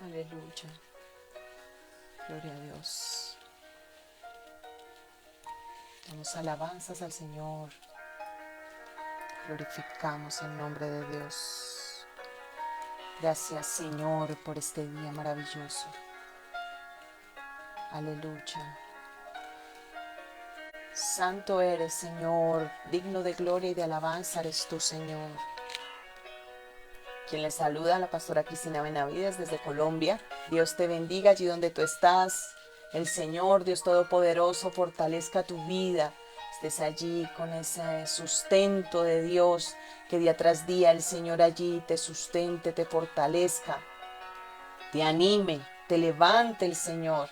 Aleluya. Gloria a Dios. Damos alabanzas al Señor. Glorificamos el nombre de Dios. Gracias, Señor, por este día maravilloso. Aleluya. Santo eres, Señor, digno de gloria y de alabanza eres tú, Señor. Quien le saluda a la pastora Cristina Benavides desde Colombia. Dios te bendiga allí donde tú estás. El Señor, Dios Todopoderoso, fortalezca tu vida. Estés allí con ese sustento de Dios, que día tras día el Señor allí te sustente, te fortalezca, te anime, te levante el Señor.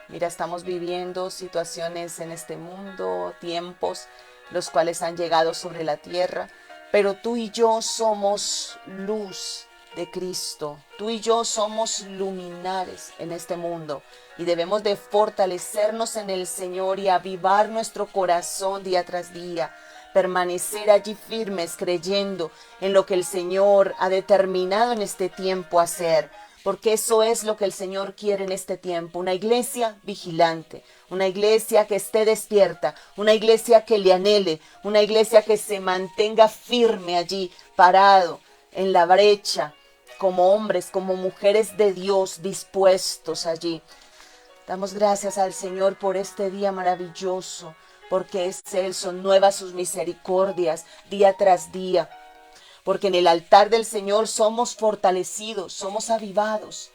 Mira, estamos viviendo situaciones en este mundo, tiempos los cuales han llegado sobre la tierra, pero tú y yo somos luz de Cristo. Tú y yo somos luminares en este mundo y debemos de fortalecernos en el Señor y avivar nuestro corazón día tras día. Permanecer allí firmes creyendo en lo que el Señor ha determinado en este tiempo hacer. Porque eso es lo que el Señor quiere en este tiempo, una iglesia vigilante, una iglesia que esté despierta, una iglesia que le anhele, una iglesia que se mantenga firme allí, parado en la brecha, como hombres, como mujeres de Dios dispuestos allí. Damos gracias al Señor por este día maravilloso, porque es Él, son nuevas sus misericordias día tras día. Porque en el altar del Señor somos fortalecidos, somos avivados.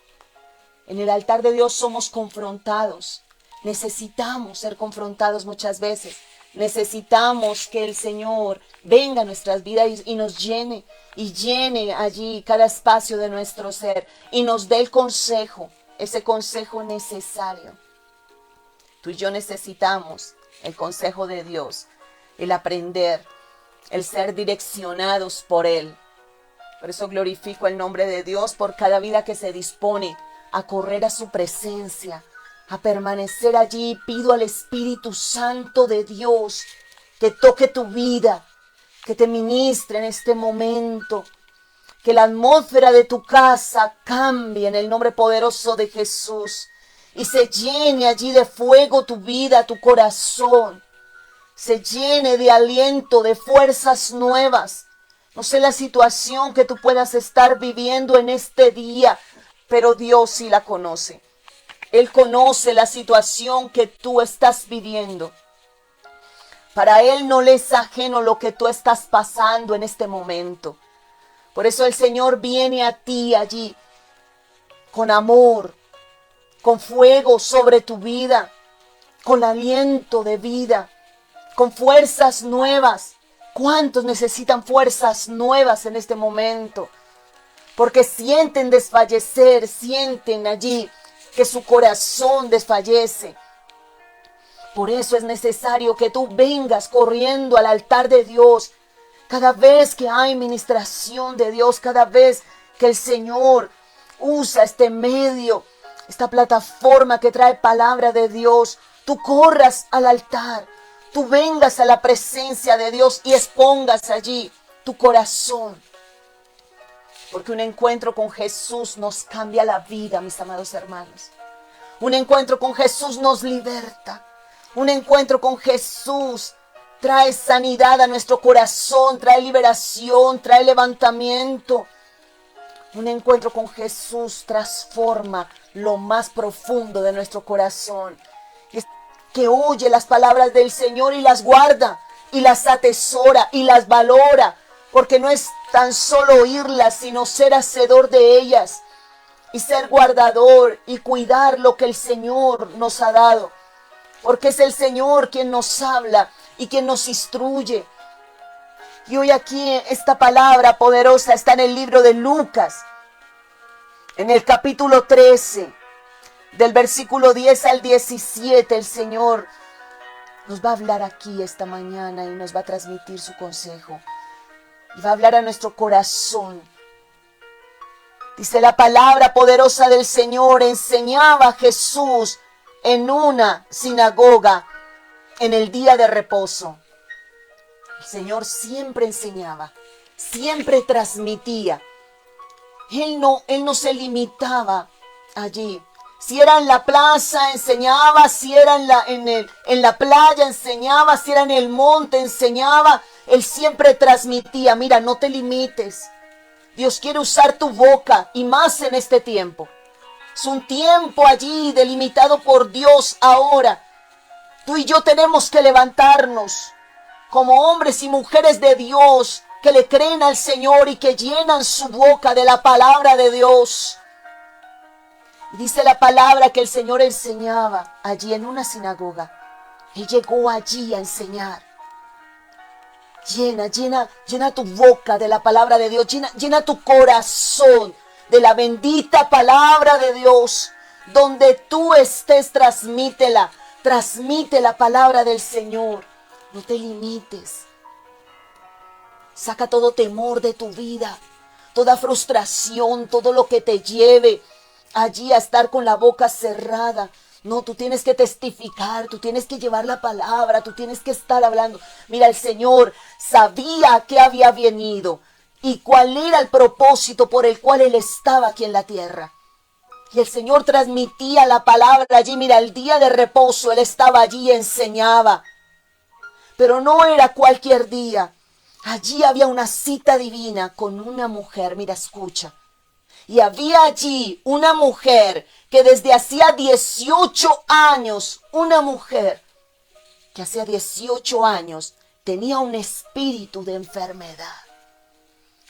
En el altar de Dios somos confrontados. Necesitamos ser confrontados muchas veces. Necesitamos que el Señor venga a nuestras vidas y nos llene. Y llene allí cada espacio de nuestro ser. Y nos dé el consejo, ese consejo necesario. Tú y yo necesitamos el consejo de Dios, el aprender, el ser direccionados por Él. Por eso glorifico el nombre de Dios por cada vida que se dispone a correr a su presencia, a permanecer allí. Pido al Espíritu Santo de Dios que toque tu vida, que te ministre en este momento, que la atmósfera de tu casa cambie en el nombre poderoso de Jesús y se llene allí de fuego tu vida, tu corazón. Se llene de aliento, de fuerzas nuevas. No sé la situación que tú puedas estar viviendo en este día, pero Dios sí la conoce. Él conoce la situación que tú estás viviendo. Para Él no le es ajeno lo que tú estás pasando en este momento. Por eso el Señor viene a ti allí con amor, con fuego sobre tu vida, con aliento de vida, con fuerzas nuevas. ¿Cuántos necesitan fuerzas nuevas en este momento? Porque sienten desfallecer, sienten allí que su corazón desfallece. Por eso es necesario que tú vengas corriendo al altar de Dios. Cada vez que hay ministración de Dios, cada vez que el Señor usa este medio, esta plataforma que trae palabra de Dios, tú corras al altar. Tú vengas a la presencia de Dios y expongas allí tu corazón. Porque un encuentro con Jesús nos cambia la vida, mis amados hermanos. Un encuentro con Jesús nos liberta. Un encuentro con Jesús trae sanidad a nuestro corazón, trae liberación, trae levantamiento. Un encuentro con Jesús transforma lo más profundo de nuestro corazón. Que oye las palabras del Señor y las guarda, y las atesora y las valora, porque no es tan solo oírlas, sino ser hacedor de ellas, y ser guardador y cuidar lo que el Señor nos ha dado, porque es el Señor quien nos habla y quien nos instruye. Y hoy aquí esta palabra poderosa está en el libro de Lucas, en el capítulo 13, del versículo 10 al 17, el Señor nos va a hablar aquí esta mañana y nos va a transmitir su consejo. Y va a hablar a nuestro corazón. Dice la palabra poderosa del Señor: enseñaba Jesús en una sinagoga en el día de reposo. El Señor siempre enseñaba, siempre transmitía. Él no se limitaba allí. Si era en la plaza, enseñaba. Si era en la playa, enseñaba. Si era en el monte, enseñaba. Él siempre transmitía. Mira, no te limites. Dios quiere usar tu boca y más en este tiempo. Es un tiempo allí delimitado por Dios ahora. Tú y yo tenemos que levantarnos como hombres y mujeres de Dios que le creen al Señor y que llenan su boca de la palabra de Dios. Dice la palabra que el Señor enseñaba allí en una sinagoga. Él llegó allí a enseñar. Llena tu boca de la palabra de Dios. Llena tu corazón de la bendita palabra de Dios. Donde tú estés, transmítela. Transmite la palabra del Señor. No te limites. Saca todo temor de tu vida. Toda frustración, todo lo que te lleve allí a estar con la boca cerrada. No, tú tienes que testificar, tú tienes que llevar la palabra, tú tienes que estar hablando. Mira, el Señor sabía que había venido y cuál era el propósito por el cual Él estaba aquí en la tierra. Y el Señor transmitía la palabra allí. Mira, el día de reposo Él estaba allí y enseñaba. Pero no era cualquier día. Allí había una cita divina con una mujer. Mira, escucha. Y había allí una mujer que desde hacía 18 años, una mujer que hacía 18 años tenía un espíritu de enfermedad.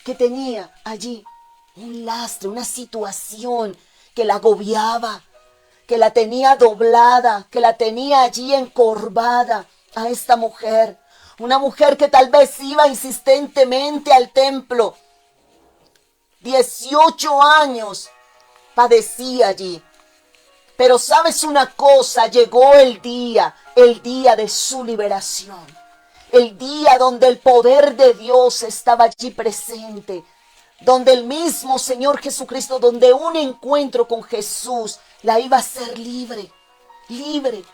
Que tenía allí un lastre, una situación que la agobiaba, que la tenía doblada, que la tenía allí encorvada a esta mujer. Una mujer que tal vez iba insistentemente al templo. 18 años padecía allí. Pero sabes una cosa, llegó el día de su liberación. El día donde el poder de Dios estaba allí presente. Donde el mismo Señor Jesucristo, donde un encuentro con Jesús la iba a hacer libre. Libre.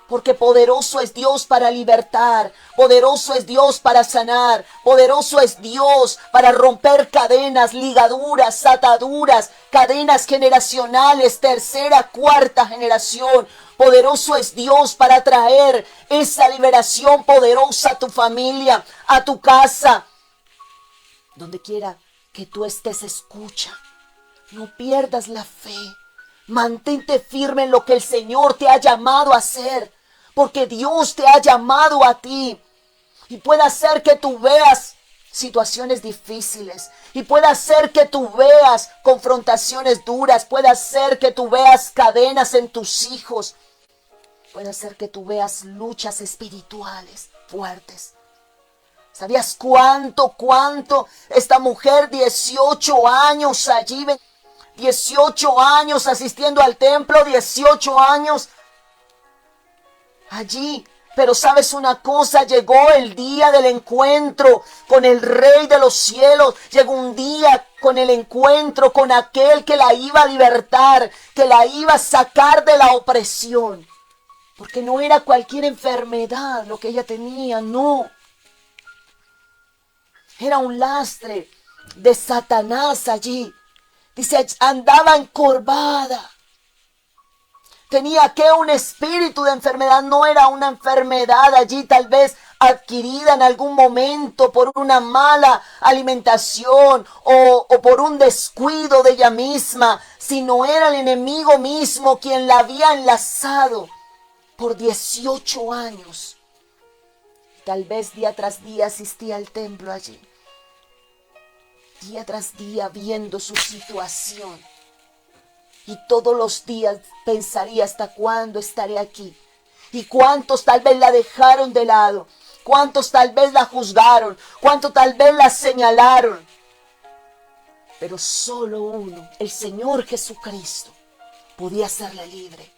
Porque poderoso es Dios para libertar, poderoso es Dios para sanar, poderoso es Dios para romper cadenas, ligaduras, ataduras, cadenas generacionales, tercera, cuarta generación. Poderoso es Dios para traer esa liberación poderosa a tu familia, a tu casa. Donde quiera que tú estés, escucha. No pierdas la fe. Mantente firme en lo que el Señor te ha llamado a hacer. Porque Dios te ha llamado a ti. Y puede hacer que tú veas situaciones difíciles. Y puede hacer que tú veas confrontaciones duras. Puede hacer que tú veas cadenas en tus hijos. Puede hacer que tú veas luchas espirituales fuertes. ¿Sabías cuánto esta mujer, 18 años allí, 18 años asistiendo al templo, 18 años allí? Pero sabes una cosa, llegó el día del encuentro con el Rey de los cielos. Llegó un día con el encuentro con aquel que la iba a libertar, que la iba a sacar de la opresión. Porque no era cualquier enfermedad lo que ella tenía, no. Era un lastre de Satanás allí. Dice, andaba encorvada. Tenía que un espíritu de enfermedad. No era una enfermedad allí tal vez adquirida en algún momento por una mala alimentación o por un descuido de ella misma, sino era el enemigo mismo quien la había enlazado por 18 años. Tal vez día tras día asistía al templo allí. Día tras día viendo su situación. Y todos los días pensaría, ¿hasta cuándo estaré aquí? Y cuántos tal vez la dejaron de lado. Cuántos tal vez la juzgaron. Cuántos tal vez la señalaron. Pero solo uno, el Señor Jesucristo, podía hacerla libre.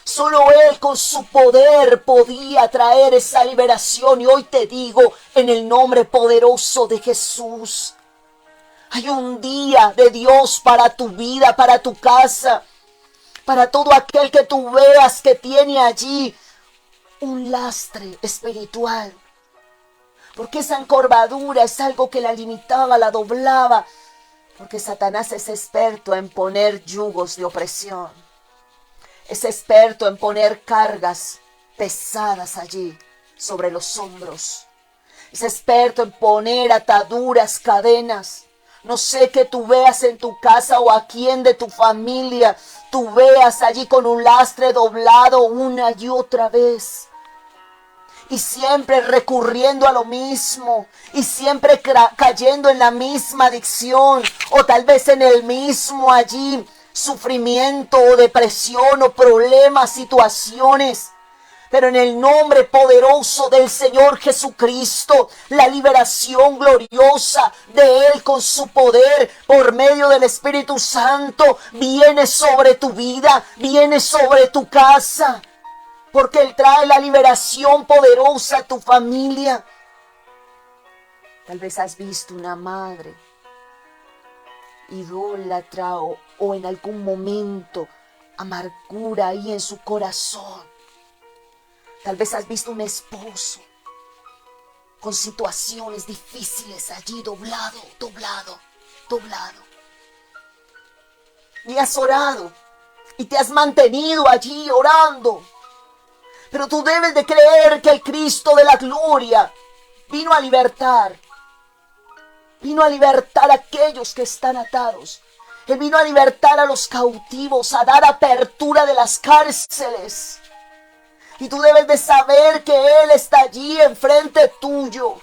Solo Él con su poder podía traer esa liberación. Y hoy te digo, en el nombre poderoso de Jesús, hay un día de Dios para tu vida, para tu casa, para todo aquel que tú veas que tiene allí un lastre espiritual. Porque esa encorvadura es algo que la limitaba, la doblaba. Porque Satanás es experto en poner yugos de opresión. Es experto en poner cargas pesadas allí sobre los hombros. Es experto en poner ataduras, cadenas. No sé que tú veas en tu casa o a quien de tu familia tú veas allí con un lastre doblado una y otra vez. Y siempre recurriendo a lo mismo. Y siempre cayendo en la misma adicción. O tal vez en el mismo allí sufrimiento o depresión o problemas, situaciones. Pero en el nombre poderoso del Señor Jesucristo, la liberación gloriosa de Él con su poder por medio del Espíritu Santo viene sobre tu vida, viene sobre tu casa. Porque Él trae la liberación poderosa a tu familia. Tal vez has visto una madre idólatra o en algún momento amargura ahí en su corazón. Tal vez has visto un esposo con situaciones difíciles allí doblado. Y has orado y te has mantenido allí orando. Pero tú debes de creer que el Cristo de la gloria vino a libertar. Vino a libertar a aquellos que están atados. Él vino a libertar a los cautivos, a dar apertura de las cárceles. Y tú debes de saber que Él está allí enfrente tuyo.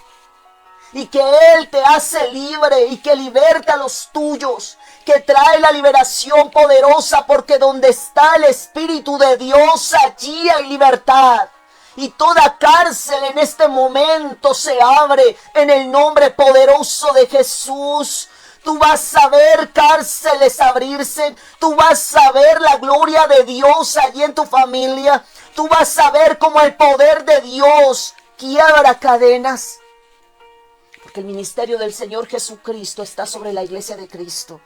Y que Él te hace libre y que liberta a los tuyos. Que trae la liberación poderosa, porque donde está el Espíritu de Dios, allí hay libertad. Y toda cárcel en este momento se abre en el nombre poderoso de Jesús. Tú vas a ver cárceles abrirse. Tú vas a ver la gloria de Dios allí en tu familia. Tú vas a ver cómo el poder de Dios quiebra cadenas. Porque el ministerio del Señor Jesucristo está sobre la iglesia de Cristo.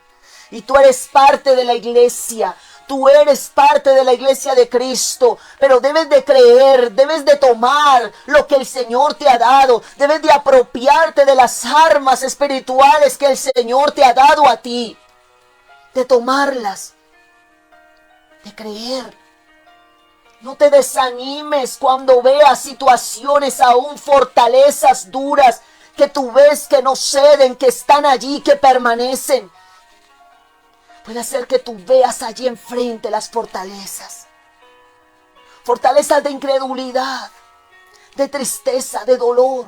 Y tú eres parte de la iglesia. Tú eres parte de la iglesia de Cristo. Pero debes de creer, debes de tomar lo que el Señor te ha dado. Debes de apropiarte de las armas espirituales que el Señor te ha dado a ti. De tomarlas. De creer. No te desanimes cuando veas situaciones, aún fortalezas duras, que tú ves que no ceden, que están allí, que permanecen. Puede ser que tú veas allí enfrente las fortalezas. Fortalezas de incredulidad, de tristeza, de dolor.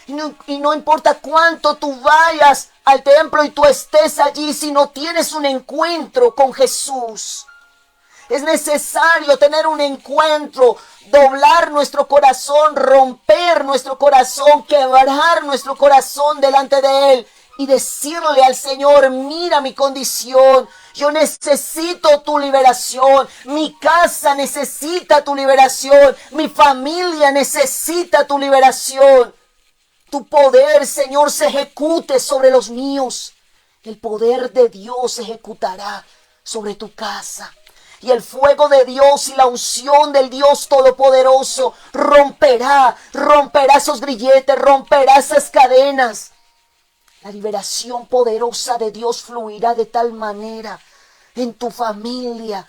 Y no importa cuánto tú vayas al templo y tú estés allí, si no tienes un encuentro con Jesús. Es necesario tener un encuentro, doblar nuestro corazón, romper nuestro corazón, quebrar nuestro corazón delante de Él y decirle al Señor: mira mi condición, yo necesito tu liberación, mi casa necesita tu liberación, mi familia necesita tu liberación. Tu poder, Señor, se ejecute sobre los míos. El poder de Dios se ejecutará sobre tu casa. Y el fuego de Dios y la unción del Dios Todopoderoso romperá esos grilletes, romperá esas cadenas. La liberación poderosa de Dios fluirá de tal manera en tu familia,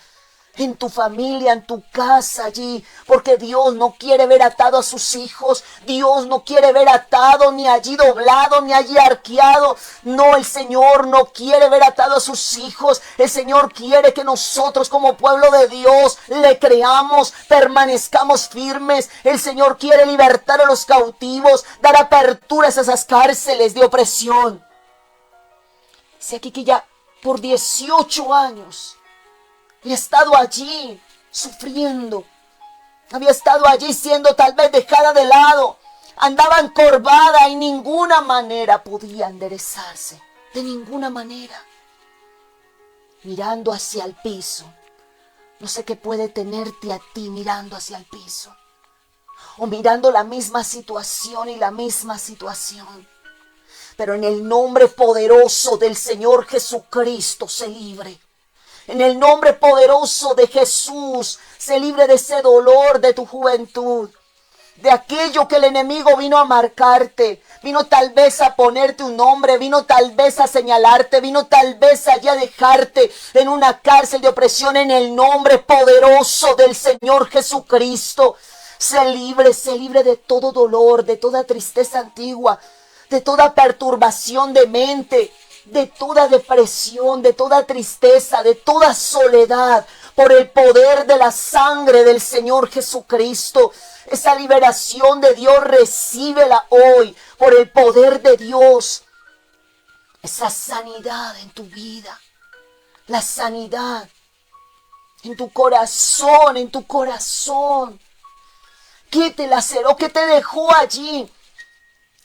en tu casa allí, porque Dios no quiere ver atado a sus hijos. Dios no quiere ver atado, ni allí doblado, ni allí arqueado. No, el Señor no quiere ver atado a sus hijos. El Señor quiere que nosotros, como pueblo de Dios, le creamos, permanezcamos firmes. El Señor quiere libertar a los cautivos, dar aperturas a esas cárceles de opresión. Dice aquí que ya por 18 años había estado allí sufriendo. Había estado allí siendo tal vez dejada de lado. Andaba encorvada y de ninguna manera podía enderezarse. De ninguna manera. Mirando hacia el piso. No sé qué puede tenerte a ti mirando hacia el piso. O mirando la misma situación y la misma situación. Pero en el nombre poderoso del Señor Jesucristo se libre. En el nombre poderoso de Jesús, se libre de ese dolor de tu juventud, de aquello que el enemigo vino a marcarte, vino tal vez a ponerte un nombre, vino tal vez a señalarte, vino tal vez allá a dejarte en una cárcel de opresión, en el nombre poderoso del Señor Jesucristo. Sé libre de todo dolor, de toda tristeza antigua, de toda perturbación de mente, de toda depresión, de toda tristeza, de toda soledad, por el poder de la sangre del Señor Jesucristo. Esa liberación de Dios, recíbela hoy, por el poder de Dios. Esa sanidad en tu vida, la sanidad en tu corazón, en tu corazón. ¿Qué te laceró? ¿Qué te dejó allí?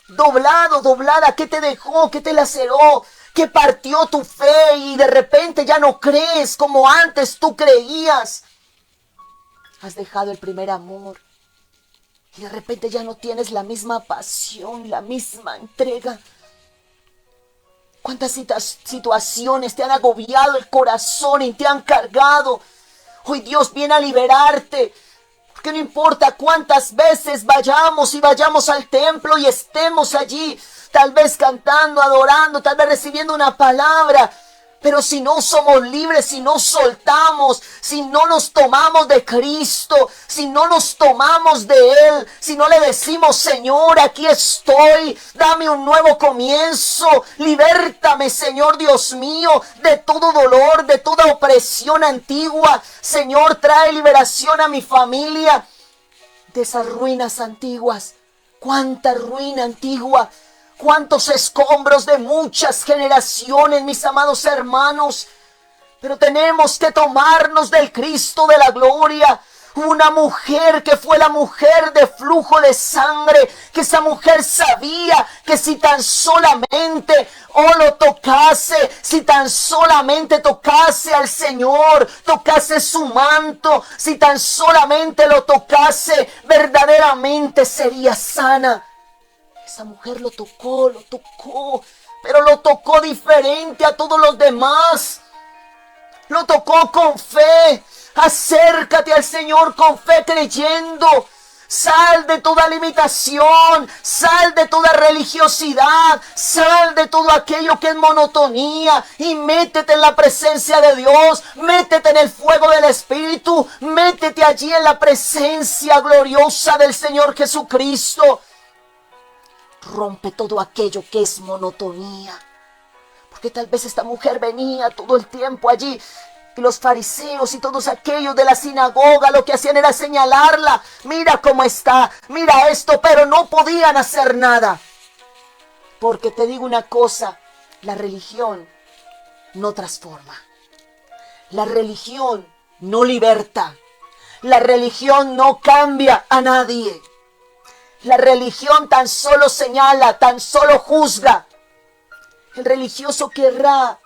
Doblado, doblada, ¿qué te dejó? ¿Qué te laceró? ¿Qué partió tu fe y de repente ya no crees como antes tú creías? Has dejado el primer amor y de repente ya no tienes la misma pasión, la misma entrega. ¿Cuántas situaciones te han agobiado el corazón y te han cargado? Hoy Dios viene a liberarte. Que no importa cuántas veces vayamos al templo y estemos allí, tal vez cantando, adorando, tal vez recibiendo una palabra, pero si no somos libres, si no soltamos, si no nos tomamos de Cristo, si no nos tomamos de Él, si no le decimos, Señor, aquí estoy, dame un nuevo comienzo, libértame, Señor Dios mío, de todo dolor, de toda opresión antigua. Señor, trae liberación a mi familia de esas ruinas antiguas. Cuánta ruina antigua, cuántos escombros de muchas generaciones, mis amados hermanos. Pero tenemos que tomarnos del Cristo de la gloria. Una mujer que fue la mujer de flujo de sangre, que esa mujer sabía que si tan solamente lo tocase, si tan solamente tocase al Señor, tocase su manto, si tan solamente lo tocase, verdaderamente sería sana. Esa mujer lo tocó, pero lo tocó diferente a todos los demás. Lo tocó con fe. Acércate al Señor con fe, creyendo. Sal de toda limitación, sal de toda religiosidad, sal de todo aquello que es monotonía y métete en la presencia de Dios, métete en el fuego del Espíritu, métete allí en la presencia gloriosa del Señor Jesucristo. Rompe todo aquello que es monotonía, porque tal vez esta mujer venía todo el tiempo allí. Y los fariseos y todos aquellos de la sinagoga lo que hacían era señalarla. Mira cómo está, mira esto, pero no podían hacer nada. Porque te digo una cosa, la religión no transforma. La religión no liberta. La religión no cambia a nadie. La religión tan solo señala, tan solo juzga. El religioso querrá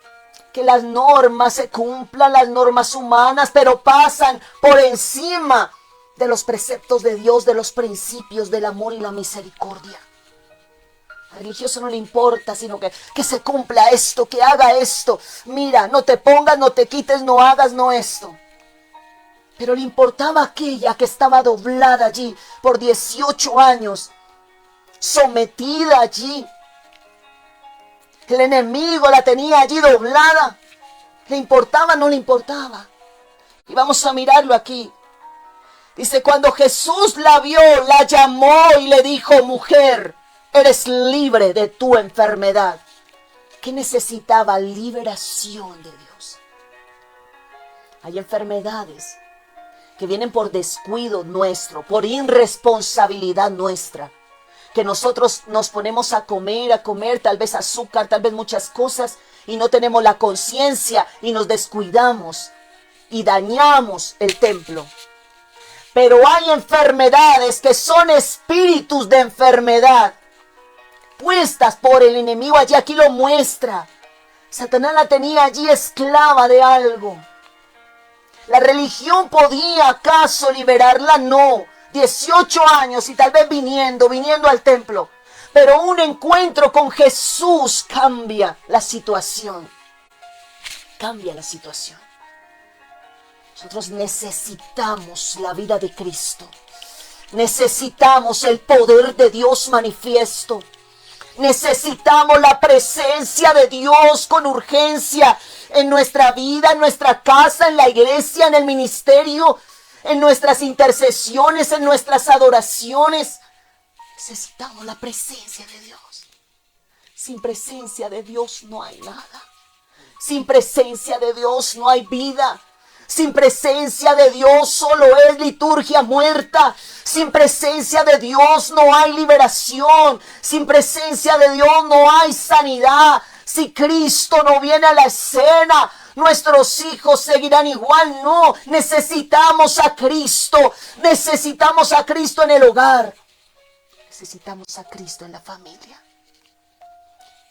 que las normas se cumplan, las normas humanas, pero pasan por encima de los preceptos de Dios, de los principios del amor y la misericordia. Al religioso no le importa, sino que se cumpla esto, que haga esto. Mira, no te pongas, no te quites, no hagas, no esto. Pero le importaba aquella que estaba doblada allí por 18 años, sometida allí. El enemigo la tenía allí doblada. ¿Le importaba? No le importaba. Y vamos a mirarlo aquí. Dice, cuando Jesús la vio, la llamó y le dijo, mujer, eres libre de tu enfermedad. ¿Qué necesitaba? Liberación de Dios. Hay enfermedades que vienen por descuido nuestro, por irresponsabilidad nuestra. Que nosotros nos ponemos a comer tal vez azúcar, tal vez muchas cosas, y no tenemos la conciencia y nos descuidamos y dañamos el templo. Pero hay enfermedades que son espíritus de enfermedad, puestas por el enemigo allí, aquí lo muestra. Satanás la tenía allí esclava de algo. ¿La religión podía acaso liberarla? No. 18 años y tal vez viniendo al templo. Pero un encuentro con Jesús cambia la situación. Cambia la situación. Nosotros necesitamos la vida de Cristo. Necesitamos el poder de Dios manifiesto. Necesitamos la presencia de Dios con urgencia en nuestra vida, en nuestra casa, en la iglesia, en el ministerio, en nuestras intercesiones, en nuestras adoraciones. Necesitamos la presencia de Dios. Sin presencia de Dios no hay nada. Sin presencia de Dios no hay vida. Sin presencia de Dios solo es liturgia muerta. Sin presencia de Dios no hay liberación. Sin presencia de Dios no hay sanidad. Si Cristo no viene a la escena, nuestros hijos seguirán igual. No, necesitamos a Cristo. Necesitamos a Cristo en el hogar. Necesitamos a Cristo en la familia.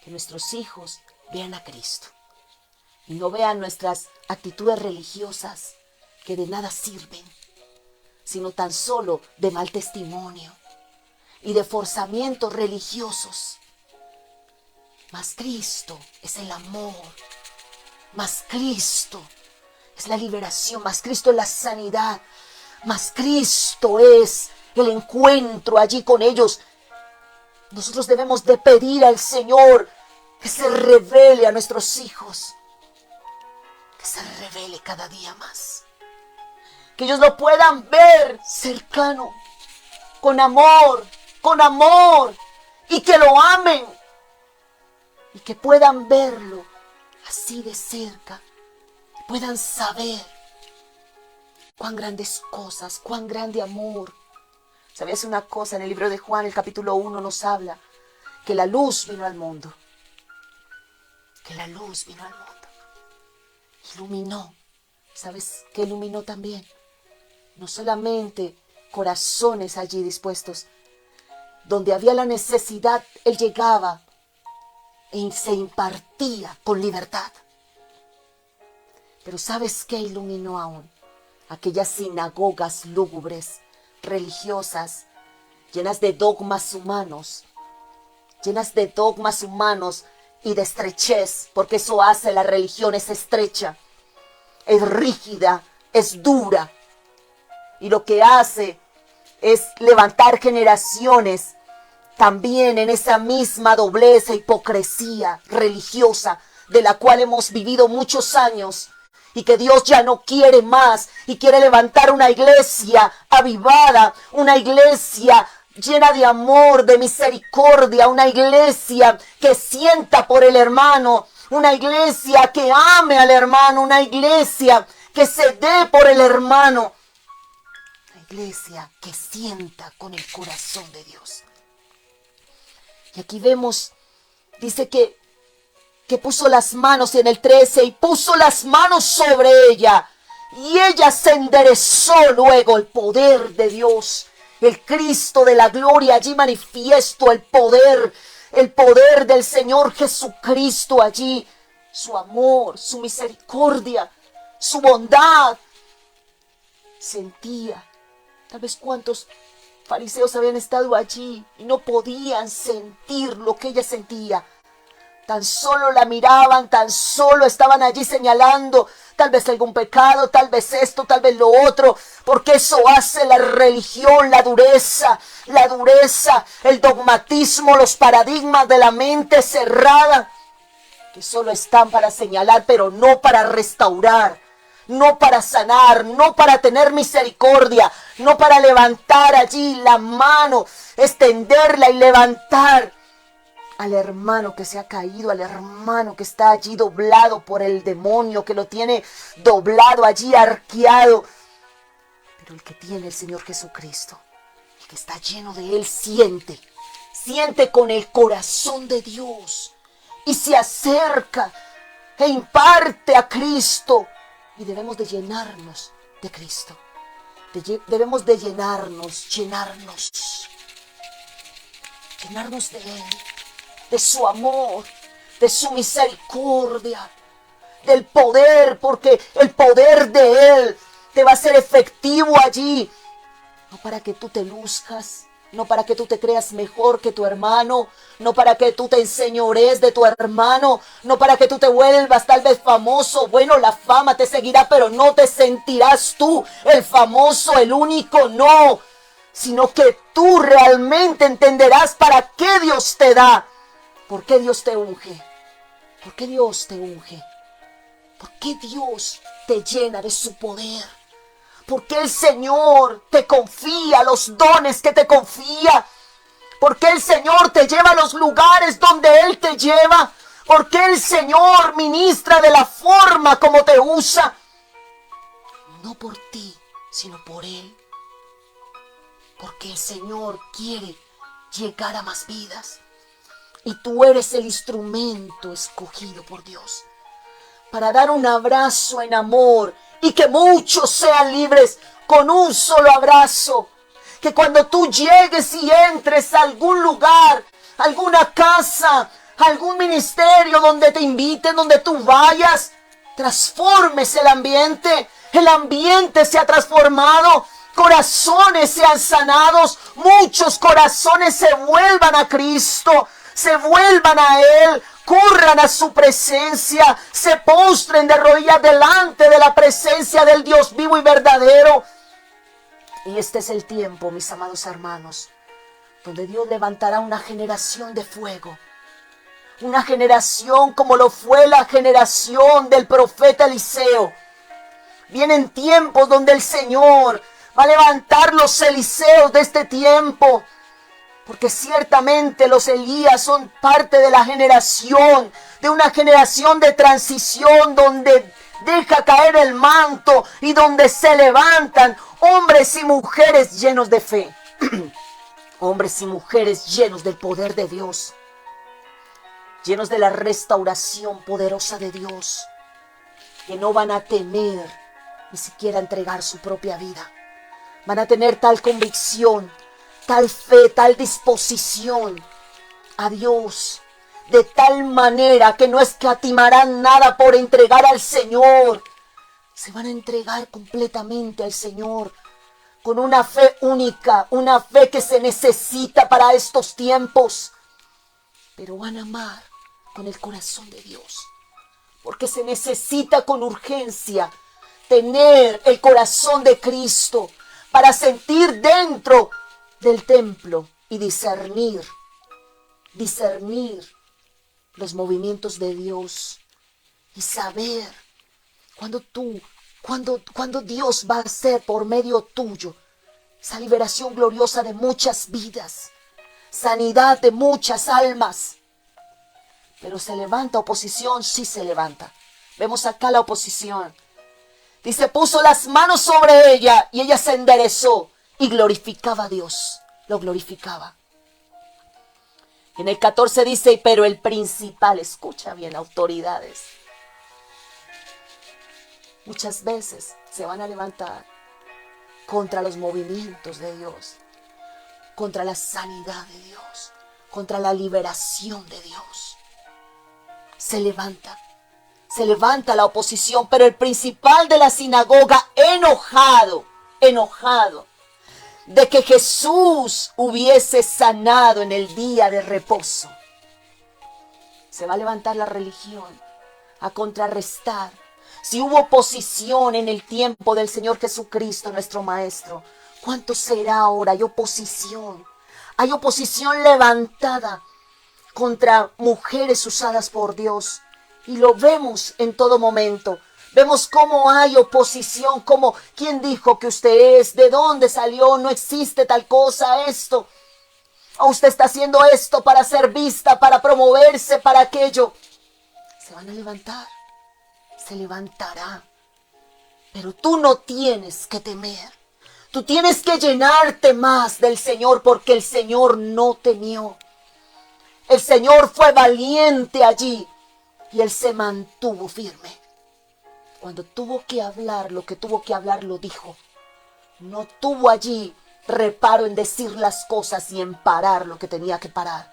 Que nuestros hijos vean a Cristo. Y no vean nuestras actitudes religiosas que de nada sirven, sino tan solo de mal testimonio y de forzamientos religiosos. Mas Cristo es el amor, mas Cristo es la liberación, mas Cristo es la sanidad, mas Cristo es el encuentro allí con ellos. Nosotros debemos de pedir al Señor que se revele a nuestros hijos. Que se revele cada día más. Que ellos lo puedan ver cercano, con amor, y que lo amen. Y que puedan verlo así de cerca. Puedan saber cuán grandes cosas, cuán grande amor. ¿Sabías una cosa? En el libro de Juan, el capítulo 1, nos habla que la luz vino al mundo. Que la luz vino al mundo. Iluminó. ¿Sabes qué iluminó también? No solamente corazones allí dispuestos. Donde había la necesidad, Él llegaba y se impartía con libertad. Pero ¿sabes qué iluminó aún? Aquellas sinagogas lúgubres, religiosas, llenas de dogmas humanos. Y de estrechez, porque eso hace la religión, es estrecha, es rígida, es dura. Y lo que hace es levantar generaciones también en esa misma doblez e hipocresía religiosa de la cual hemos vivido muchos años y que Dios ya no quiere más y quiere levantar una iglesia avivada, una iglesia llena de amor, de misericordia, una iglesia que sienta por el hermano, una iglesia que ame al hermano, una iglesia que se dé por el hermano, una iglesia que sienta con el corazón de Dios. Y aquí vemos, dice que puso las manos en el 13 y puso las manos sobre ella y ella se enderezó luego. El poder de Dios, el Cristo de la gloria allí manifiesto, el poder del Señor Jesucristo allí, su amor, su misericordia, su bondad. Sentía, tal vez cuántos fariseos habían estado allí y no podían sentir lo que ella sentía. Tan solo la miraban, tan solo estaban allí señalando tal vez algún pecado, tal vez esto, tal vez lo otro, porque eso hace la religión, la dureza, el dogmatismo, los paradigmas de la mente cerrada, que solo están para señalar, pero no para restaurar, no para sanar, no para tener misericordia, no para levantar allí la mano, extenderla y levantar al hermano que se ha caído, al hermano que está allí doblado por el demonio, que lo tiene doblado allí, arqueado. Pero el que tiene el Señor Jesucristo, el que está lleno de Él, siente con el corazón de Dios y se acerca e imparte a Cristo. Y debemos de llenarnos de Cristo. Debemos de llenarnos de Él, de su amor, de su misericordia, del poder, porque el poder de Él te va a ser efectivo allí. No para que tú te luzcas, no para que tú te creas mejor que tu hermano, no para que tú te enseñores de tu hermano, no para que tú te vuelvas tal vez famoso. Bueno, la fama te seguirá, pero no te sentirás tú el famoso, el único, no. sino que tú realmente entenderás para qué Dios te da. ¿Por qué Dios te unge? ¿Por qué Dios te unge? ¿Por qué Dios te llena de su poder? ¿Por qué el Señor te confía los dones que te confía? ¿Por qué el Señor te lleva a los lugares donde Él te lleva? ¿Por qué el Señor ministra de la forma como te usa? No por ti, sino por Él. Porque el Señor quiere llegar a más vidas. Y tú eres el instrumento escogido por Dios para dar un abrazo en amor y que muchos sean libres con un solo abrazo. Que cuando tú llegues y entres a algún lugar, alguna casa, algún ministerio donde te inviten, donde tú vayas, transformes el ambiente se ha transformado, corazones sean sanados, muchos corazones se vuelvan a Cristo, se vuelvan a Él, corran a su presencia, se postren de rodillas delante de la presencia del Dios vivo y verdadero. Y este es el tiempo, mis amados hermanos, donde Dios levantará una generación de fuego. Una generación como lo fue la generación del profeta Eliseo. Vienen tiempos donde el Señor va a levantar los Eliseos de este tiempo. Porque ciertamente los Elías son parte de la generación, de una generación de transición donde deja caer el manto y donde se levantan hombres y mujeres llenos de fe. Hombres y mujeres llenos del poder de Dios. Llenos de la restauración poderosa de Dios. Que no van a temer ni siquiera entregar su propia vida. Van a tener tal convicción, tal fe, tal disposición a Dios, de tal manera que no escatimarán nada por entregar al Señor. Se van a entregar completamente al Señor, con una fe única, una fe que se necesita para estos tiempos. Pero van a amar con el corazón de Dios, porque se necesita con urgencia tener el corazón de Cristo para sentir dentro del templo y discernir los movimientos de Dios y saber cuando Dios va a hacer por medio tuyo esa liberación gloriosa de muchas vidas, sanidad de muchas almas. Pero se levanta oposición, sí se levanta. Vemos acá la oposición. Dice, puso las manos sobre ella y ella se enderezó y glorificaba a Dios. Lo glorificaba. En el 14 dice, pero el principal, escucha bien, autoridades, muchas veces se van a levantar contra los movimientos de Dios, contra la sanidad de Dios, contra la liberación de Dios. Se levanta la oposición, pero el principal de la sinagoga, enojado de que Jesús hubiese sanado en el día de reposo. Se va a levantar la religión a contrarrestar. Si hubo oposición en el tiempo del Señor Jesucristo, nuestro Maestro, ¿cuánto será ahora? Hay oposición levantada contra mujeres usadas por Dios. Y lo vemos en todo momento. Vemos cómo hay oposición, como ¿quién dijo que usted es? ¿De dónde salió? No existe tal cosa, esto. O usted está haciendo esto para ser vista, para promoverse, para aquello. Se van a levantar, se levantará. Pero tú no tienes que temer. Tú tienes que llenarte más del Señor, porque el Señor no temió. El Señor fue valiente allí y Él se mantuvo firme. Cuando tuvo que hablar, lo que tuvo que hablar lo dijo. No tuvo allí reparo en decir las cosas y en parar lo que tenía que parar.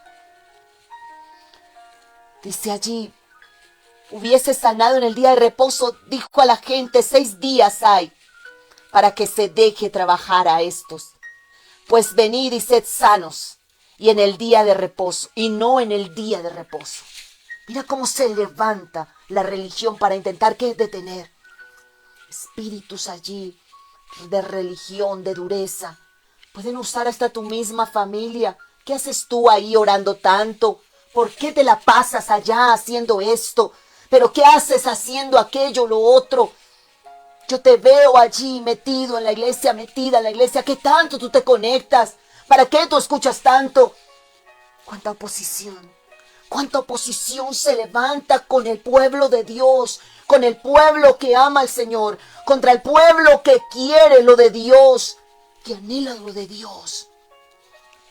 Dice allí, hubiese sanado en el día de reposo, dijo a la gente, 6 días hay para que se deje trabajar a estos. Pues venid y sed sanos, y en el día de reposo, y no en el día de reposo. Mira cómo se levanta la religión para intentar ¿qué? Detener. Espíritus allí de religión, de dureza, Pueden usar hasta tu misma familia. ¿Qué haces tú ahí orando tanto? ¿Por qué te la pasas allá haciendo esto? ¿Pero qué haces haciendo aquello, lo otro? Yo te veo allí metido en la iglesia, metida en la iglesia. ¿Qué tanto tú te conectas? ¿Para qué tú escuchas tanto? ¿Cuánta oposición? ¿Cuánta oposición se levanta con el pueblo de Dios? Con el pueblo que ama al Señor. Contra el pueblo que quiere lo de Dios. Que anhela lo de Dios.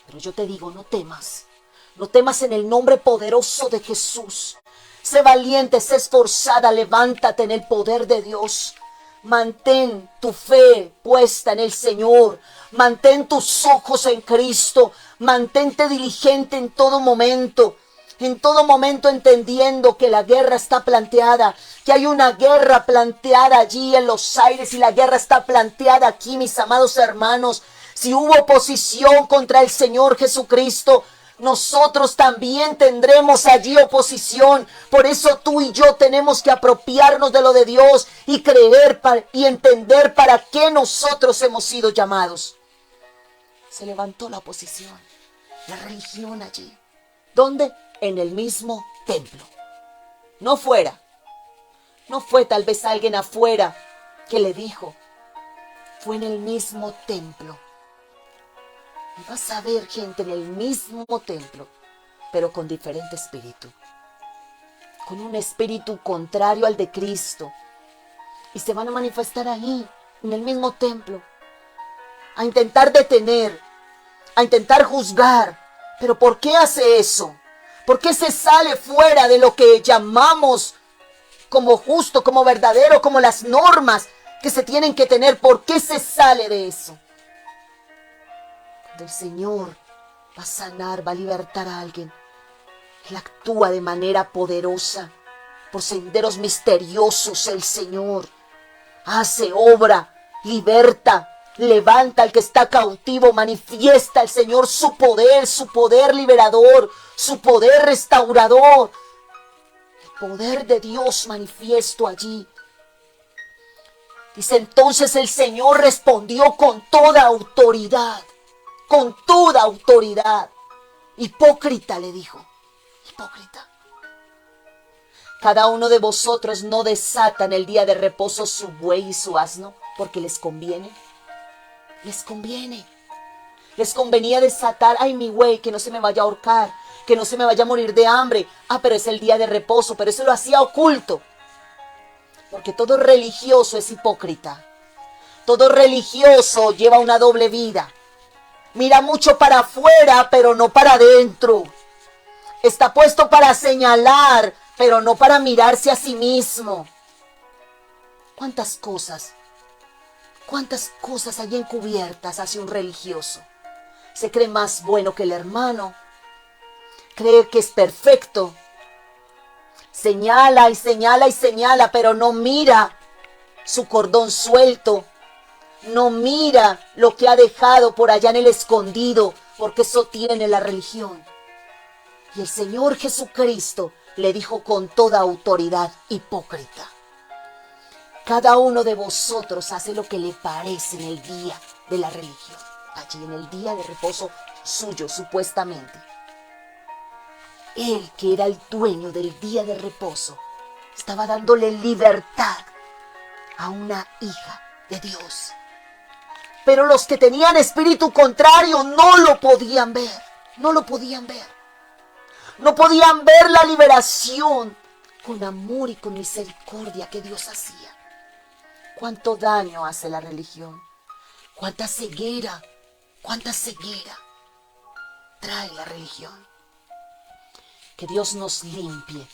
Pero yo te digo, no temas. No temas en el nombre poderoso de Jesús. Sé valiente, sé esforzada, levántate en el poder de Dios. Mantén tu fe puesta en el Señor. Mantén tus ojos en Cristo. Mantente diligente en todo momento. En todo momento entendiendo que la guerra está planteada. Que hay una guerra planteada allí en los aires y la guerra está planteada aquí, mis amados hermanos. Si hubo oposición contra el Señor Jesucristo, nosotros también tendremos allí oposición. Por eso tú y yo tenemos que apropiarnos de lo de Dios y creer y entender para qué nosotros hemos sido llamados. Se levantó la oposición, la religión allí. ¿Dónde? En el mismo templo. No fuera. No fue tal vez alguien afuera que le dijo. Fue en el mismo templo. Y vas a ver gente en el mismo templo, pero con diferente espíritu. Con un espíritu contrario al de Cristo. Y se van a manifestar ahí, en el mismo templo. A intentar detener, a intentar juzgar. ¿Pero por qué hace eso? ¿Por qué se sale fuera de lo que llamamos como justo, como verdadero, como las normas que se tienen que tener? ¿Por qué se sale de eso? Cuando el Señor va a sanar, va a libertar a alguien, Él actúa de manera poderosa. Por senderos misteriosos el Señor hace obra, liberta, levanta al que está cautivo, manifiesta el Señor su poder liberador, su poder restaurador. El poder de Dios manifiesto allí. Dice, entonces el Señor respondió con toda autoridad. Con toda autoridad. Hipócrita, le dijo. Hipócrita. Cada uno de vosotros no desata en el día de reposo su buey y su asno porque les conviene. Les conviene. Les convenía desatar, ay, mi buey, que no se me vaya a ahorcar, que no se me vaya a morir de hambre. Ah, pero es el día de reposo, pero eso lo hacía oculto. Porque todo religioso es hipócrita. Todo religioso lleva una doble vida. Mira mucho para afuera, pero no para adentro. Está puesto para señalar, pero no para mirarse a sí mismo. ¿Cuántas cosas hay encubiertas hacia un religioso? Se cree más bueno que el hermano. Cree que es perfecto. Señala y señala y señala, pero no mira su cordón suelto. No mira lo que ha dejado por allá en el escondido, porque eso tiene la religión. Y el Señor Jesucristo le dijo con toda autoridad, hipócrita. Cada uno de vosotros hace lo que le parece en el día de la religión, allí en el día de reposo suyo, supuestamente. Él, que era el dueño del día de reposo, estaba dándole libertad a una hija de Dios. Pero los que tenían espíritu contrario no lo podían ver, no lo podían ver. No podían ver la liberación con amor y con misericordia que Dios hacía. Cuánto daño hace la religión. Cuánta ceguera trae la religión. Que Dios nos limpie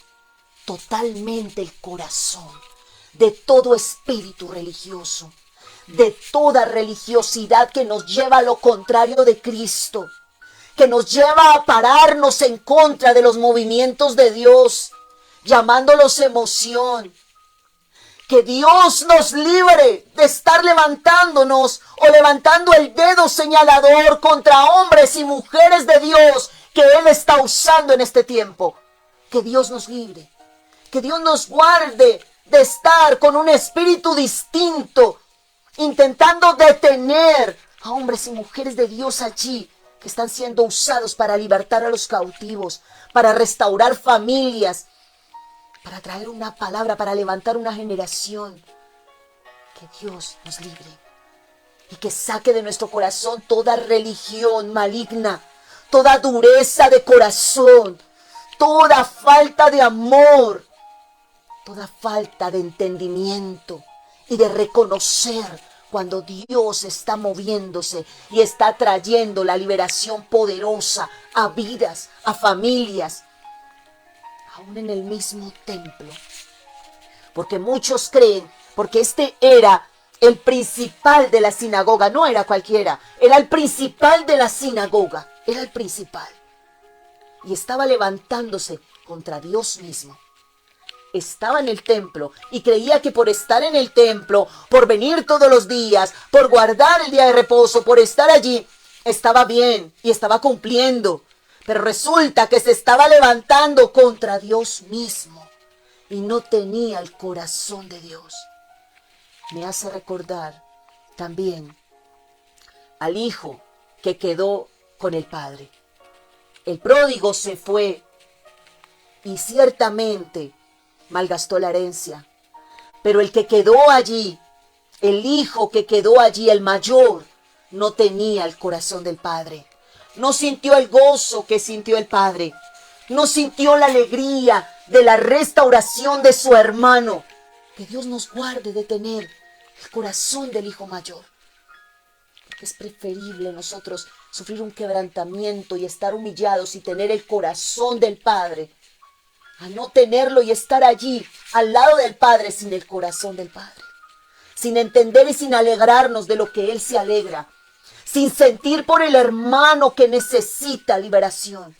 totalmente el corazón de todo espíritu religioso, de toda religiosidad que nos lleva a lo contrario de Cristo, que nos lleva a pararnos en contra de los movimientos de Dios, llamándolos emoción. Que Dios nos libre de estar levantándonos o levantando el dedo señalador contra hombres y mujeres de Dios que Él está usando en este tiempo. Que Dios nos libre, que Dios nos guarde de estar con un espíritu distinto, intentando detener a hombres y mujeres de Dios allí que están siendo usados para libertar a los cautivos, para restaurar familias, para traer una palabra, para levantar una generación. Que Dios nos libre y que saque de nuestro corazón toda religión maligna, toda dureza de corazón, toda falta de amor, toda falta de entendimiento y de reconocer cuando Dios está moviéndose y está trayendo la liberación poderosa a vidas, a familias, aún en el mismo templo. Porque muchos creen, porque este era el principal de la sinagoga, no era cualquiera, era el principal de la sinagoga, era el principal. Y estaba levantándose contra Dios mismo. Estaba en el templo y creía que por estar en el templo, por venir todos los días, por guardar el día de reposo, por estar allí, estaba bien y estaba cumpliendo. Pero resulta que se estaba levantando contra Dios mismo y no tenía el corazón de Dios. Me hace recordar también al hijo que quedó con el padre. El pródigo se fue y ciertamente malgastó la herencia. Pero el que quedó allí, el hijo que quedó allí, el mayor, no tenía el corazón del padre. No sintió el gozo que sintió el padre. No sintió la alegría de la restauración de su hermano. Que Dios nos guarde de tener el corazón del hijo mayor. Porque es preferible nosotros sufrir un quebrantamiento y estar humillados y tener el corazón del padre, a no tenerlo y estar allí al lado del Padre sin el corazón del Padre, sin entender y sin alegrarnos de lo que Él se alegra, sin sentir por el hermano que necesita liberación,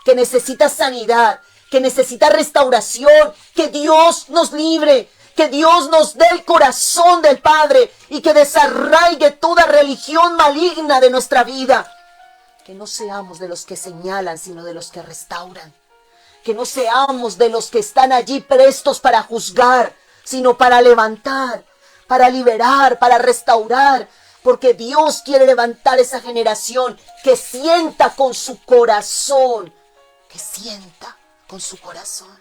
que necesita sanidad, que necesita restauración, que Dios nos libre, que Dios nos dé el corazón del Padre y que desarraigue toda religión maligna de nuestra vida. Que no seamos de los que señalan, sino de los que restauran. Que no seamos de los que están allí prestos para juzgar, sino para levantar, para liberar, para restaurar. Porque Dios quiere levantar esa generación que sienta con su corazón, que sienta con su corazón.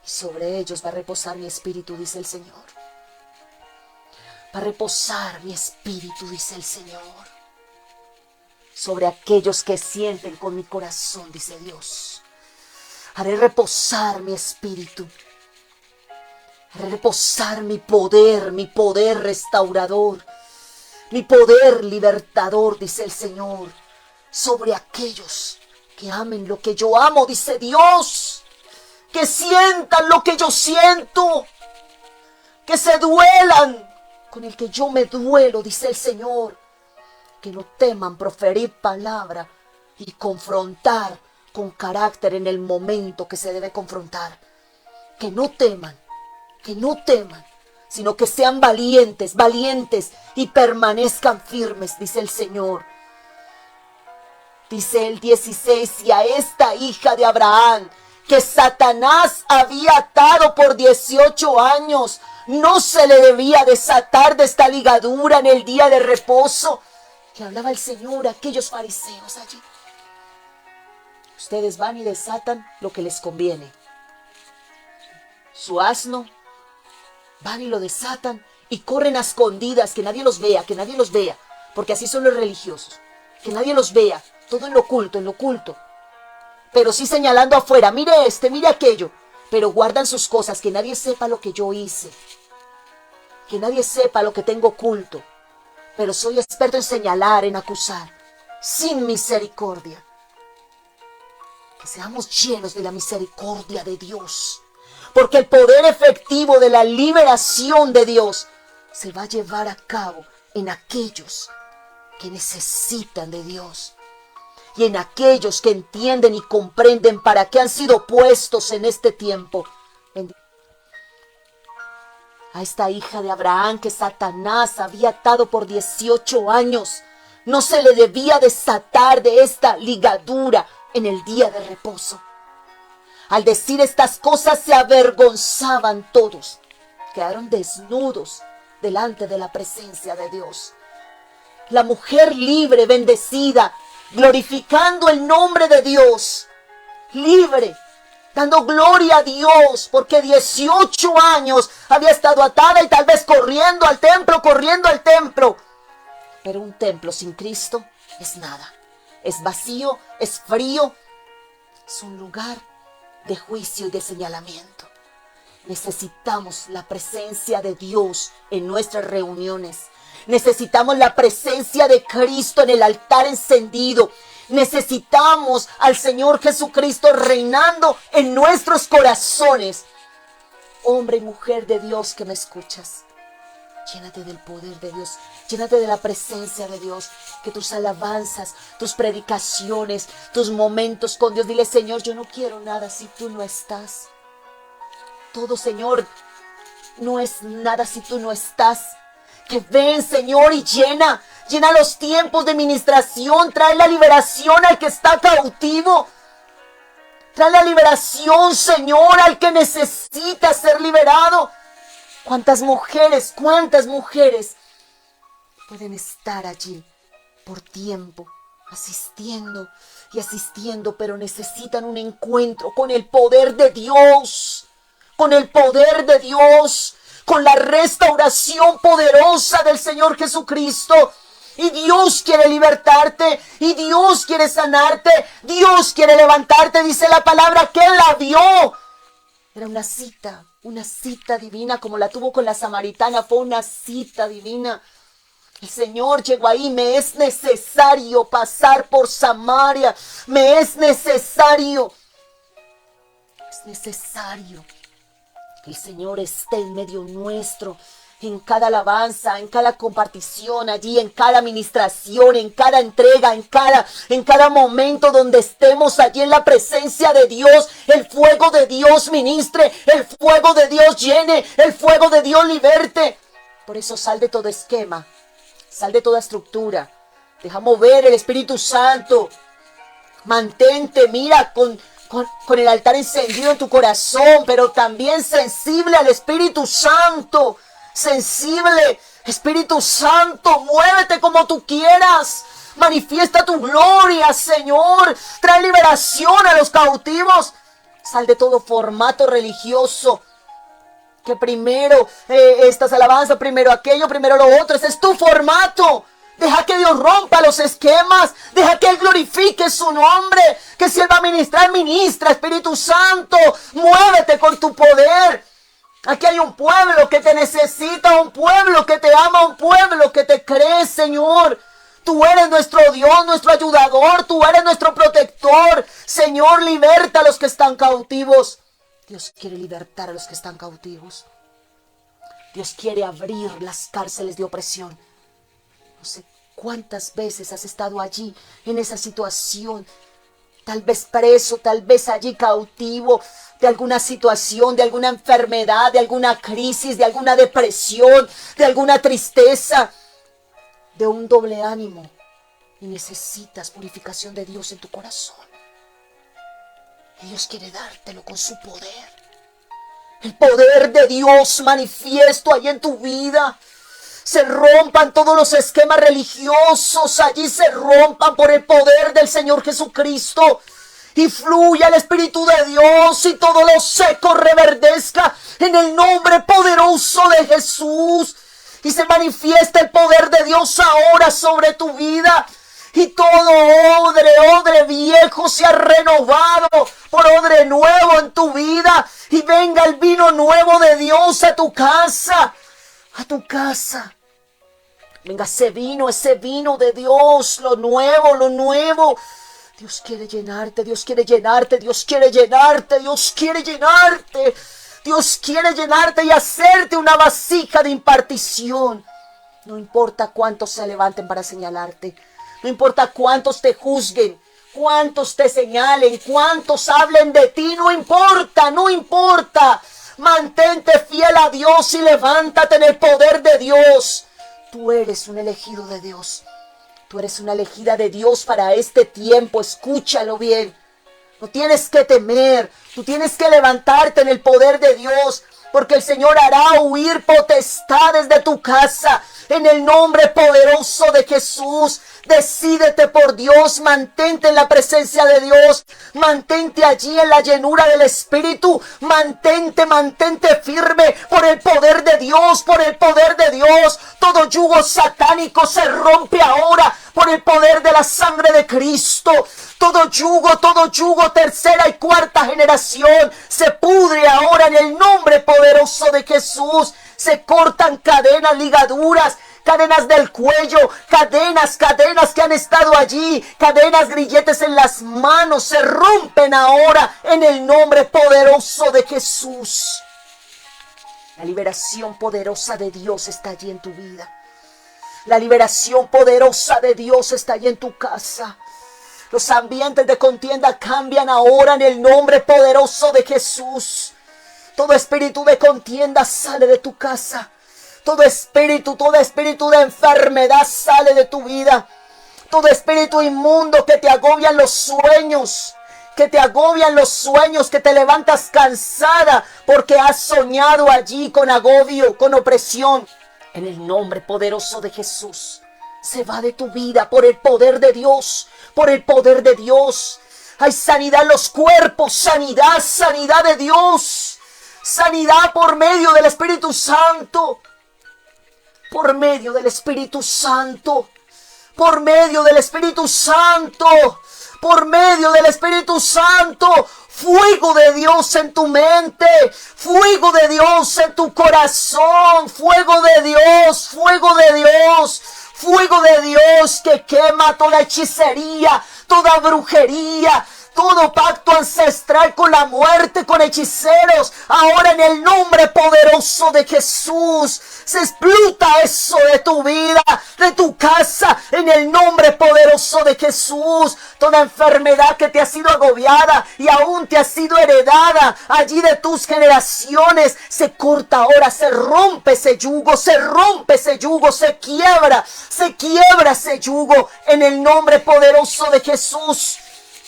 Y sobre ellos va a reposar mi espíritu, dice el Señor. Va a reposar mi espíritu, dice el Señor. Sobre aquellos que sienten con mi corazón, dice Dios. Haré reposar mi espíritu. Haré reposar mi poder restaurador, mi poder libertador, dice el Señor, sobre aquellos que amen lo que yo amo, dice Dios, que sientan lo que yo siento, que se duelan con el que yo me duelo, dice el Señor, que no teman proferir palabra y confrontar con carácter en el momento que se debe confrontar. Que no teman, sino que sean valientes y permanezcan firmes, dice el Señor. Dice el 16, y a esta hija de Abraham, que Satanás había atado por 18 años, no se le debía desatar de esta ligadura en el día de reposo. Que hablaba el Señor a aquellos fariseos allí. Ustedes van y desatan lo que les conviene. Su asno, van y lo desatan y corren a escondidas, que nadie los vea, porque así son los religiosos, que nadie los vea, todo en lo oculto, pero sí señalando afuera, mire mire aquello, pero guardan sus cosas, que nadie sepa lo que yo hice, que nadie sepa lo que tengo oculto, pero soy experto en señalar, en acusar, sin misericordia. Que seamos llenos de la misericordia de Dios. Porque el poder efectivo de la liberación de Dios se va a llevar a cabo en aquellos que necesitan de Dios. Y en aquellos que entienden y comprenden para qué han sido puestos en este tiempo. A esta hija de Abraham que Satanás había atado por 18 años. No se le debía desatar de esta ligadura en el día de reposo. Al decir estas cosas se avergonzaban todos. Quedaron desnudos delante de la presencia de Dios. La mujer libre, bendecida, glorificando el nombre de Dios. Libre, dando gloria a Dios, porque 18 años había estado atada y tal vez corriendo al templo. Pero un templo sin Cristo es nada. Es vacío, es frío. Es un lugar de juicio y de señalamiento. Necesitamos la presencia de Dios en nuestras reuniones. Necesitamos la presencia de Cristo en el altar encendido. Necesitamos al Señor Jesucristo reinando en nuestros corazones. Hombre y mujer de Dios que me escuchas, llénate del poder de Dios, llénate de la presencia de Dios, que tus alabanzas, tus predicaciones, tus momentos con Dios, dile: Señor, yo no quiero nada si tú no estás. Todo, Señor, no es nada si tú no estás. Que ven, Señor, y llena los tiempos de ministración, trae la liberación al que está cautivo. Trae la liberación, Señor, al que necesita ser liberado. ¿Cuántas mujeres pueden estar allí por tiempo, asistiendo, pero necesitan un encuentro con el poder de Dios, con la restauración poderosa del Señor Jesucristo? Y Dios quiere libertarte, y Dios quiere sanarte, Dios quiere levantarte. Dice la palabra que Él la vio. Era una cita divina, como la tuvo con la samaritana. Fue una cita divina. El Señor llegó ahí: me es necesario pasar por Samaria, me es necesario. Es necesario que el Señor esté en medio nuestro, en cada alabanza, en cada compartición allí, en cada administración, en cada entrega, en cada momento donde estemos allí en la presencia de Dios. El fuego de Dios ministre, el fuego de Dios llene, el fuego de Dios liberte. Por eso sal de todo esquema, sal de toda estructura, deja mover el Espíritu Santo. Mantente, mira, con el altar encendido en tu corazón, pero también sensible al Espíritu Santo. Sensible, Espíritu Santo, muévete como tú quieras. Manifiesta tu gloria, Señor. Trae liberación a los cautivos. Sal de todo formato religioso, que primero estas alabanzas, primero aquello, primero lo otro. Ese es tu formato. Deja que Dios rompa los esquemas. Deja que Él glorifique su nombre. Que si Él va a ministrar, ministra. Espíritu Santo, muévete con tu poder. Aquí hay un pueblo que te necesita, un pueblo que te ama, un pueblo que te cree, Señor. Tú eres nuestro Dios, nuestro ayudador, tú eres nuestro protector. Señor, liberta a los que están cautivos. Dios quiere libertar a los que están cautivos. Dios quiere abrir las cárceles de opresión. No sé cuántas veces has estado allí en esa situación. Tal vez preso, tal vez allí cautivo de alguna situación, de alguna enfermedad, de alguna crisis, de alguna depresión, de alguna tristeza, de un doble ánimo. Y necesitas purificación de Dios en tu corazón. Y Dios quiere dártelo con su poder. El poder de Dios manifiesto ahí en tu vida. Se rompan todos los esquemas religiosos, allí se rompan por el poder del Señor Jesucristo. Y fluya el Espíritu de Dios y todo lo seco reverdezca en el nombre poderoso de Jesús. Y se manifiesta el poder de Dios ahora sobre tu vida. Y todo odre viejo se ha renovado por odre nuevo en tu vida. Y venga el vino nuevo de Dios a tu casa. A tu casa. Venga ese vino de Dios, lo nuevo. Dios quiere llenarte, Dios quiere llenarte, Dios quiere llenarte, Dios quiere llenarte. Dios quiere llenarte y hacerte una vasija de impartición. No importa cuántos se levanten para señalarte. No importa cuántos te juzguen, cuántos te señalen, cuántos hablen de ti. No importa. Mantente fiel a Dios y levántate en el poder de Dios. Tú eres un elegido de Dios. Tú eres una elegida de Dios para este tiempo. Escúchalo bien. No tienes que temer. Tú tienes que levantarte en el poder de Dios. porque el Señor hará huir potestades de tu casa. En el nombre poderoso de Jesús, decídete por Dios, mantente en la presencia de Dios, mantente allí en la llenura del Espíritu, mantente firme por el poder de Dios, por el poder de Dios. Todo yugo satánico se rompe ahora por el poder de la sangre de Cristo. Todo yugo, tercera y cuarta generación, se pudre ahora en el nombre poderoso de Jesús. Se cortan cadenas, ligaduras, cadenas del cuello, cadenas que han estado allí, cadenas, grilletes en las manos, se rompen ahora en el nombre poderoso de Jesús. La liberación poderosa de Dios está allí en tu vida. La liberación poderosa de Dios está allí en tu casa. Los ambientes de contienda cambian ahora en el nombre poderoso de Jesús. Todo espíritu de contienda sale de tu casa. Todo espíritu de enfermedad sale de tu vida. Todo espíritu inmundo que te agobian los sueños. Que te levantas cansada porque has soñado allí con agobio, con opresión. En el nombre poderoso de Jesús, se va de tu vida por el poder de Dios, por el poder de Dios. Hay sanidad en los cuerpos, sanidad de Dios. Sanidad por medio del Espíritu Santo. Por medio del Espíritu Santo. Por medio del Espíritu Santo. Por medio del Espíritu Santo. Fuego de Dios en tu mente. Fuego de Dios en tu corazón. Fuego de Dios. Fuego de Dios. Fuego de Dios que quema toda hechicería, toda brujería, todo pacto ancestral con la muerte, con hechiceros. Ahora en el nombre poderoso de Jesús, se explota eso de tu vida, de tu casa, en el nombre poderoso de Jesús. Toda enfermedad que te ha sido agobiada y aún te ha sido heredada allí de tus generaciones, se corta ahora, se rompe ese yugo, se quiebra ese yugo en el nombre poderoso de Jesús.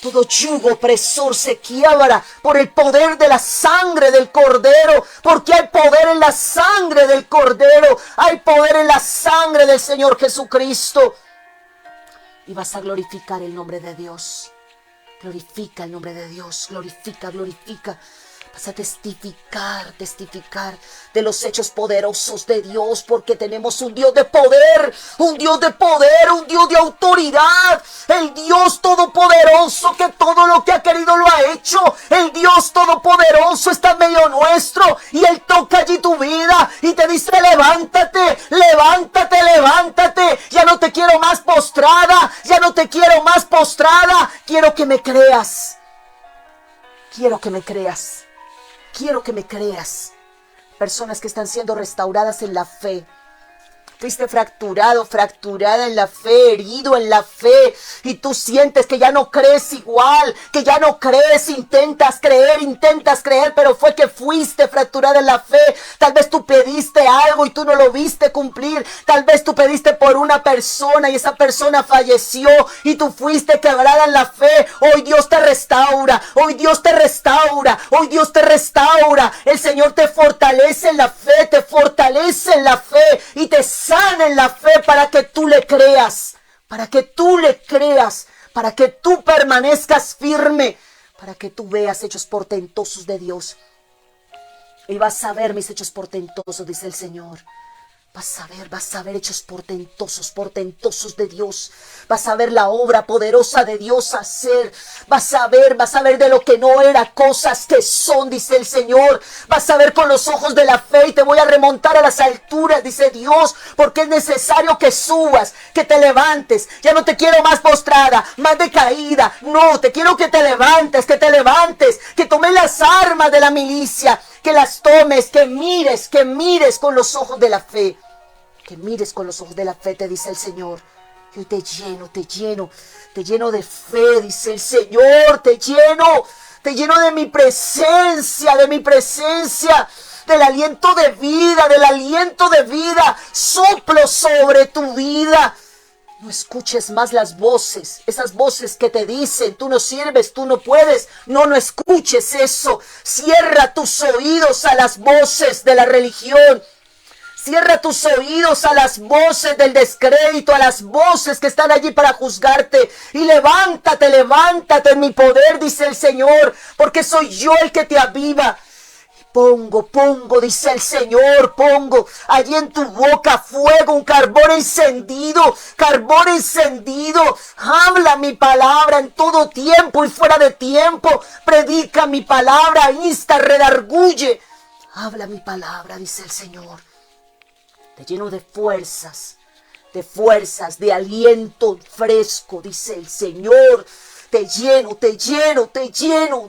Todo yugo opresor se quiebra por el poder de la sangre del Cordero, porque hay poder en la sangre del Cordero, hay poder en la sangre del Señor Jesucristo. Y vas a glorificar el nombre de Dios. Glorifica el nombre de Dios, glorifica. Vas a testificar de los hechos poderosos de Dios, porque tenemos un Dios de poder, un Dios de autoridad, el Dios todopoderoso que todo lo que ha querido lo ha hecho. El Dios todopoderoso está en medio nuestro y Él toca allí tu vida y te dice: levántate, ya no te quiero más postrada, quiero que me creas. Personas que están siendo restauradas en la fe. Fuiste fracturada en la fe, herido en la fe, y tú sientes que ya no crees igual, intentas creer, pero fue que fuiste fracturada en la fe. Tal vez tú pediste algo y tú no lo viste cumplir, tal vez tú pediste por una persona y esa persona falleció y tú fuiste quebrada en la fe. Hoy Dios te restaura, el Señor te fortalece en la fe, y te sana en la fe para que tú le creas, para que tú permanezcas firme, para que tú veas hechos portentosos de Dios. Y vas a ver mis hechos portentosos, dice el Señor. Vas a ver hechos portentosos de Dios. Vas a ver la obra poderosa de Dios hacer. Vas a ver de lo que no era, cosas que son, dice el Señor. Vas a ver con los ojos de la fe y te voy a remontar a las alturas, dice Dios, porque es necesario que subas, que te levantes. Ya no te quiero más postrada, más decaída. No, te quiero que te levantes, que tomes las armas de la milicia, que las tomes, que mires con los ojos de la fe. Que mires con los ojos de la fe, te dice el Señor. Y hoy te lleno de fe, dice el Señor. Te lleno de mi presencia, del aliento de vida. Soplo sobre tu vida. No escuches más las voces, esas voces que te dicen, tú no sirves, tú no puedes. No escuches eso. Cierra tus oídos a las voces de la religión. Cierra tus oídos a las voces del descrédito, a las voces que están allí para juzgarte. Y levántate, levántate en mi poder, dice el Señor, porque soy yo el que te aviva. Pongo, dice el Señor, pongo allí en tu boca fuego, un carbón encendido, carbón encendido. Habla mi palabra en todo tiempo y fuera de tiempo. Predica mi palabra, insta, redarguye. Habla mi palabra, dice el Señor. Te lleno de fuerzas, de aliento fresco, dice el Señor. Te lleno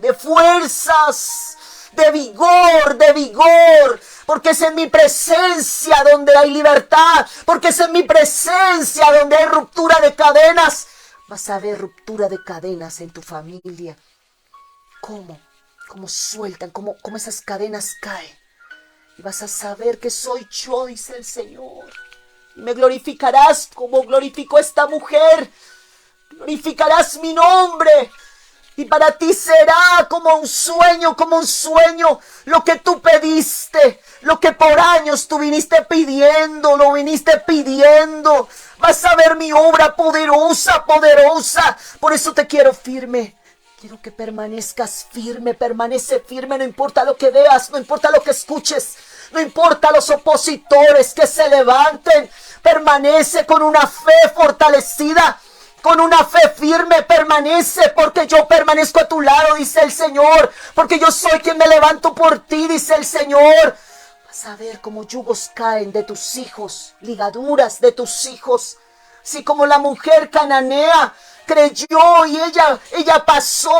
de fuerzas. De vigor, porque es en mi presencia donde hay libertad, porque es en mi presencia donde hay ruptura de cadenas. Vas a ver ruptura de cadenas en tu familia. ¿Cómo sueltan, cómo esas cadenas caen. Y vas a saber que soy yo, dice el Señor. Y me glorificarás como glorificó esta mujer. Glorificarás mi nombre. Y para ti será como un sueño, lo que tú pediste, lo que por años tú viniste pidiendo, lo viniste pidiendo. Vas a ver mi obra poderosa. Por eso te quiero firme. Quiero que permanezcas firme, permanece firme, no importa lo que veas, no importa lo que escuches, no importa los opositores que se levanten. Permanece con una fe fortalecida. Con una fe firme permanece, porque yo permanezco a tu lado, dice el Señor. Porque yo soy quien me levanto por ti, dice el Señor. Vas a ver cómo yugos caen de tus hijos, ligaduras de tus hijos. Así como la mujer cananea creyó y ella pasó,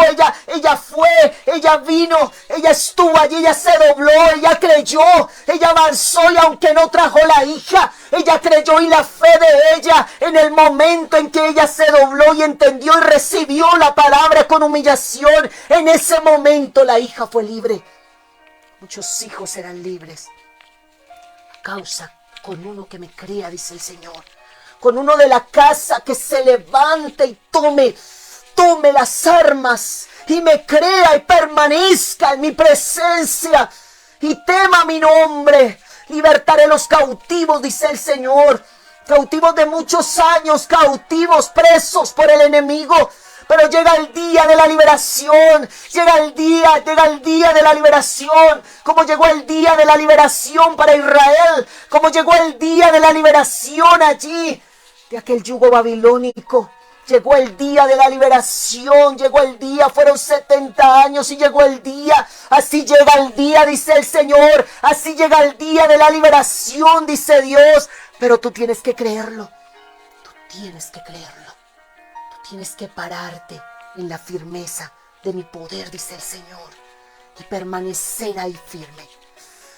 ella fue, ella vino, ella estuvo allí, ella se dobló, ella creyó, ella avanzó y aunque no trajo la hija, ella creyó y la fe de ella en el momento en que ella se dobló y entendió y recibió la palabra con humillación, en ese momento la hija fue libre. Muchos hijos serán libres a causa con uno que me crea, dice el Señor. Con uno de la casa que se levante y tome las armas y me crea y permanezca en mi presencia y tema mi nombre. Libertaré los cautivos, dice el Señor. Cautivos de muchos años, cautivos, presos por el enemigo. Pero llega el día de la liberación, llega el día de la liberación, como llegó el día de la liberación para Israel, como llegó el día de la liberación allí de aquel yugo babilónico. Llegó el día de la liberación, llegó el día, fueron 70 años y llegó el día. Así llega el día, dice el Señor, así llega el día de la liberación, dice Dios. Pero tú tienes que creerlo, tú tienes que creerlo, tú tienes que pararte en la firmeza de mi poder, dice el Señor, y permanecer ahí firme.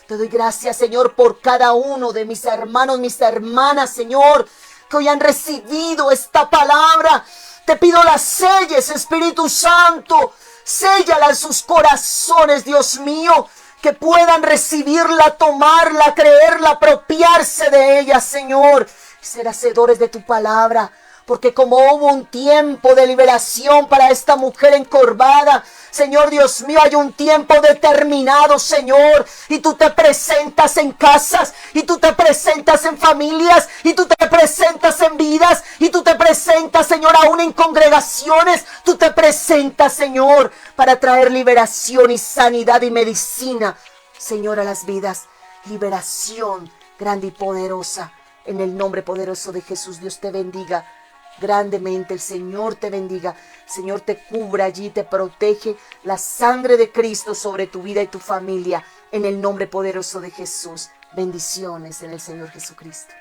Te doy gracias, Señor, por cada uno de mis hermanos, mis hermanas, Señor, que hoy han recibido esta palabra. Te pido las selles, Espíritu Santo. Séllala en sus corazones, Dios mío. Que puedan recibirla, tomarla, creerla, apropiarse de ella, Señor. Y ser hacedores de tu palabra. Porque como hubo un tiempo de liberación para esta mujer encorvada, Señor Dios mío, hay un tiempo determinado, Señor. Y tú te presentas en casas, y tú te presentas en familias, y tú te presentas en vidas, y tú te presentas, Señor, aún en congregaciones. Tú te presentas, Señor, para traer liberación y sanidad y medicina, Señor, a las vidas. Liberación grande y poderosa. En el nombre poderoso de Jesús, Dios te bendiga grandemente. El Señor te bendiga. Señor te cubra allí, te protege. La sangre de Cristo sobre tu vida y tu familia. En el nombre poderoso de Jesús. Bendiciones en el Señor Jesucristo.